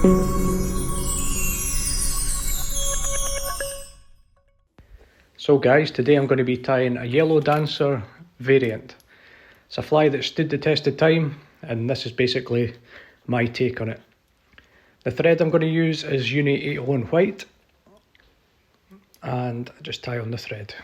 So guys, today I'm going to be tying a yellow dancer variant. It's a fly that stood the test of time, and this is basically my take on it. The thread I'm going to use is Uni 801 white, and I just tie on the thread.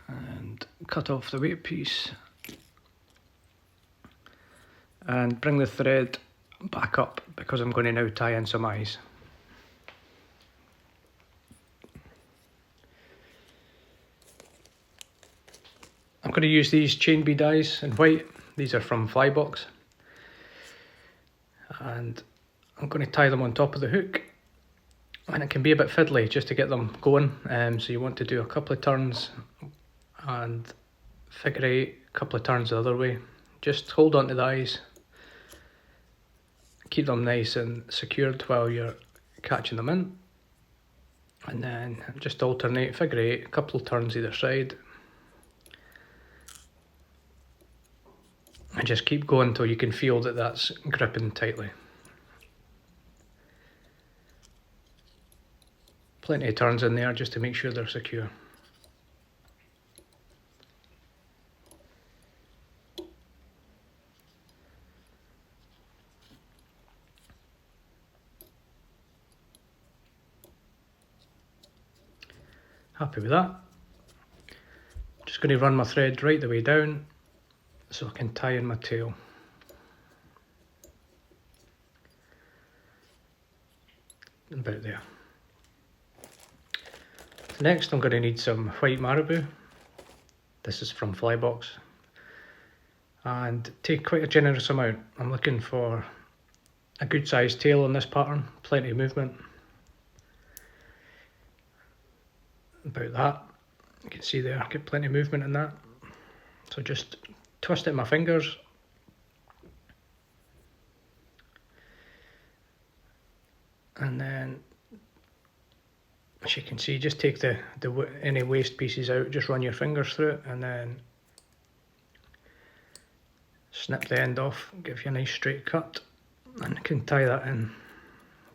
And cut off the weight piece. And bring the thread back up because I'm going to now tie in some eyes. I'm going to use these chain bead eyes in white. These are from Flybox. And I'm going to tie them on top of the hook. And it can be a bit fiddly just to get them going. So you want to do a couple of turns and figure eight, a couple of turns the other way. Just hold on to the eyes. Keep them nice and secured while you're catching them in. And then just alternate, figure eight, a couple of turns either side. And just keep going until you can feel that that's gripping tightly. Plenty of turns in there just to make sure they're secure. Happy with that. Just going to run my thread right the way down so I can tie in my tail. About there. Next I'm going to need some white Marabou. This is from Flybox. And take quite a generous amount. I'm looking for a good sized tail on this pattern, plenty of movement. About that. You can see there, get plenty of movement in that. So just twist it in my fingers. And then, as you can see, just take any waste pieces out, just run your fingers through it and then snip the end off, give you a nice straight cut, and you can tie that in.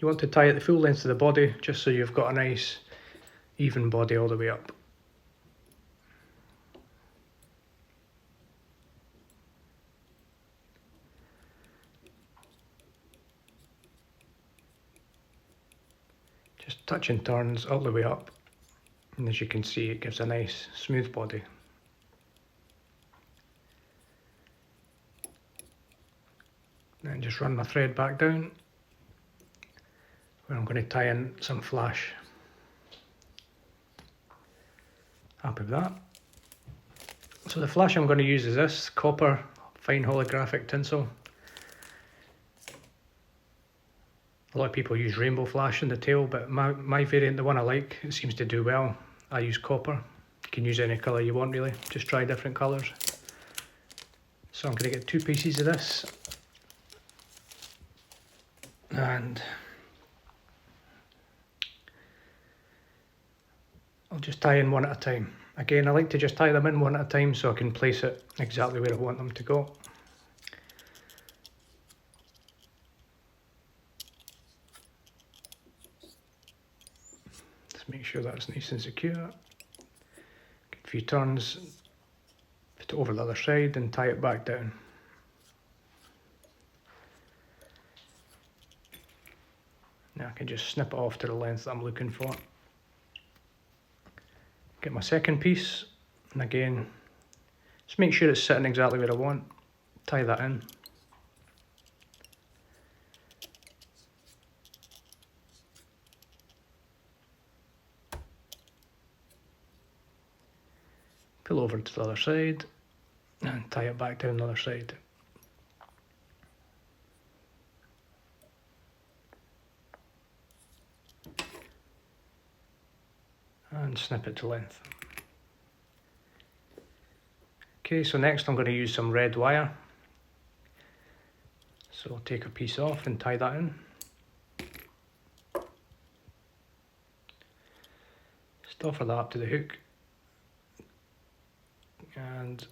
You want to tie it the full length of the body, just so you've got a nice even body all the way up. Just touch and turns all the way up, and as you can see it gives a nice smooth body. Then just run my thread back down where I'm going to tie in some flash. Happy with that. So the flash I'm going to use is this copper fine holographic tinsel. A lot of people use rainbow flash in the tail, but my variant, the one I like, it seems to do well. I use copper. You can use any colour you want really, just try different colours. So I'm going to get 2 pieces of this. And I'll just tie in one at a time. Again, I like to just tie them in one at a time so I can place it exactly where I want them to go. Just make sure that's nice and secure. Get a few turns, put it over the other side and tie it back down. Now I can just snip it off to the length that I'm looking for. Get my second piece, and again, just make sure it's sitting exactly where I want. Tie that in. Pull over to the other side, and tie it back down the other side. And snip it to length. Okay, so next I'm going to use some red wire. So I'll take a piece off and tie that in. Just offer that up to the hook. and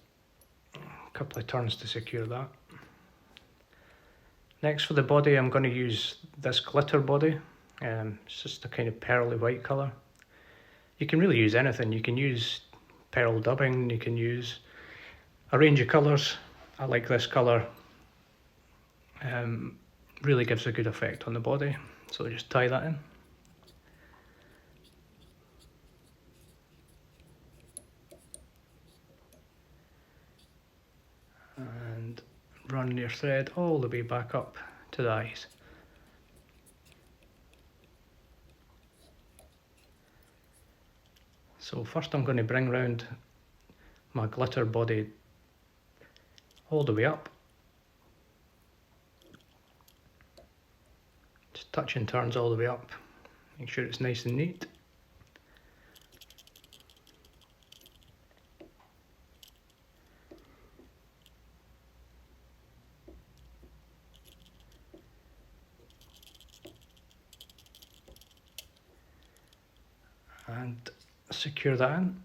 a couple of turns to secure that. Next for the body, I'm going to use this Glitterbody. It's just a kind of pearly white colour. You can really use anything. You can use pearl dubbing, you can use a range of colours. I like this colour. Really gives a good effect on the body. So just tie that in. And run your thread all the way back up to the eyes. So first I'm going to bring round my glitter body all the way up. Just touching turns all the way up. Make sure it's nice and neat. And secure that in.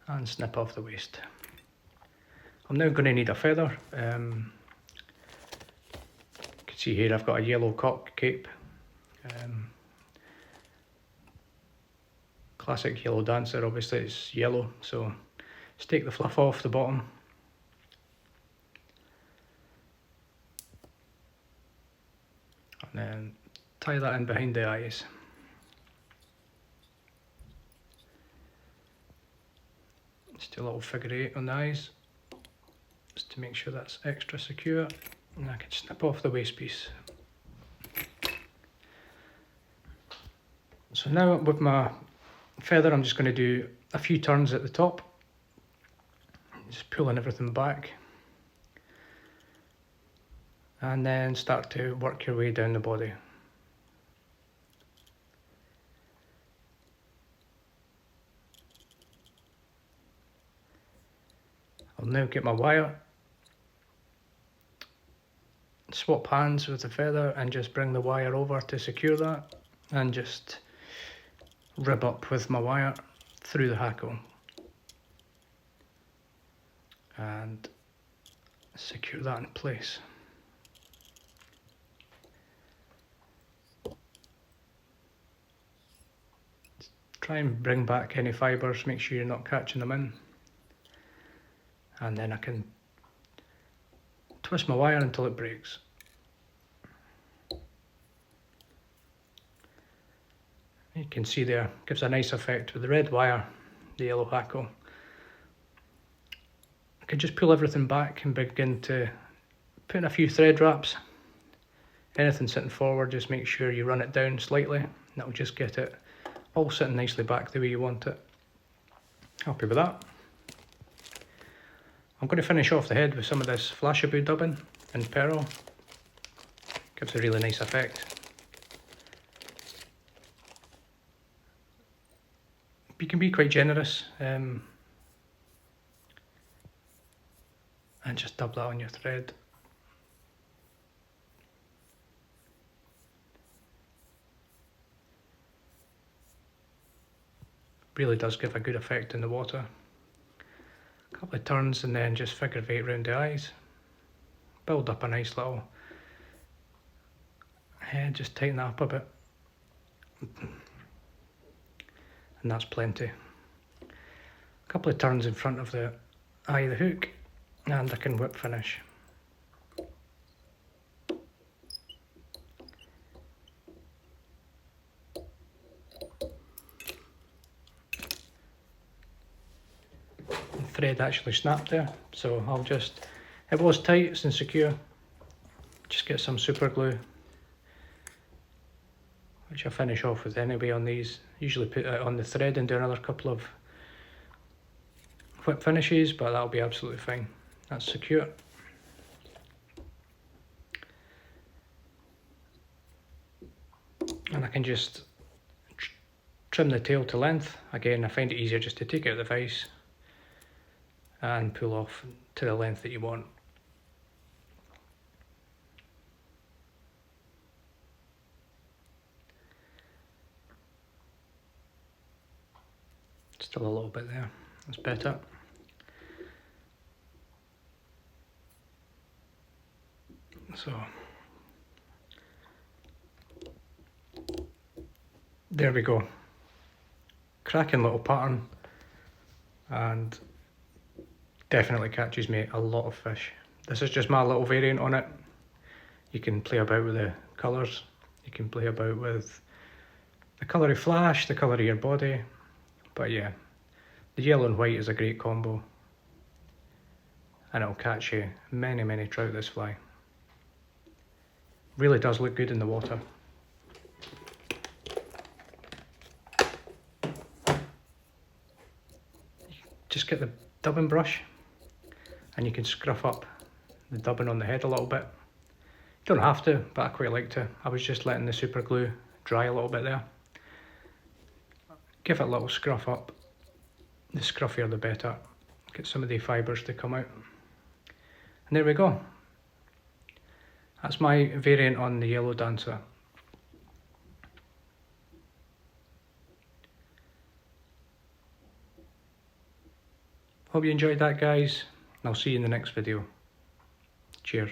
And snip off the waist. I'm now going to need a feather. You can see here I've got a yellow cock cape. Classic yellow dancer, obviously it's yellow, so just take the fluff off the bottom. And then tie that in behind the eyes. Just a little figure 8 on the eyes, just to make sure that's extra secure. And I can snip off the waist piece. So now with my feather, I'm just going to do a few turns at the top, just pulling everything back, and then start to work your way down the body. I'll now get my wire, swap hands with the feather and just bring the wire over to secure that, and just rib up with my wire through the hackle and secure that in place. Try and bring back any fibres, make sure you're not catching them in. And then I can twist my wire until it breaks. You can see there, gives a nice effect with the red wire, the yellow hackle. I can just pull everything back and begin to put in a few thread wraps. Anything sitting forward, just make sure you run it down slightly. That'll just get it all sitting nicely back the way you want it. Happy with that. I'm going to finish off the head with some of this Flashabou dubbing in pearl. Gives a really nice effect. You can be quite generous and just dub that on your thread. Really does give a good effect in the water. A couple of turns and then just figure 8 round the eyes. Build up a nice little head, just tighten that up a bit. And that's plenty. A couple of turns in front of the eye of the hook and I can whip finish. Thread actually snapped there, so I'll just, it was tight, it's insecure, just get some super glue, which I finish off with anyway on these. Usually put it on the thread and do another couple of whip finishes, but that'll be absolutely fine. That's secure. And I can just trim the tail to length. Again, I find it easier just to take out the vise and pull off to the length that you want. Still a little bit there, that's better. So there we go. Cracking little pattern, and definitely catches me a lot of fish. This is just my little variant on it. You can play about with the colours, you can play about with the colour of flash, the colour of your body, but yeah, the yellow and white is a great combo, and it'll catch you many trout, this fly. Really does look good in the water. Just get the dubbing brush and you can scruff up the dubbing on the head a little bit. You don't have to, but I quite like to. I was just letting the super glue dry a little bit there. Give it a little scruff up. The scruffier the better. Get some of the fibres to come out. And there we go. That's my variant on the yellow dancer. Hope you enjoyed that, guys, and I'll see you in the next video. Cheers.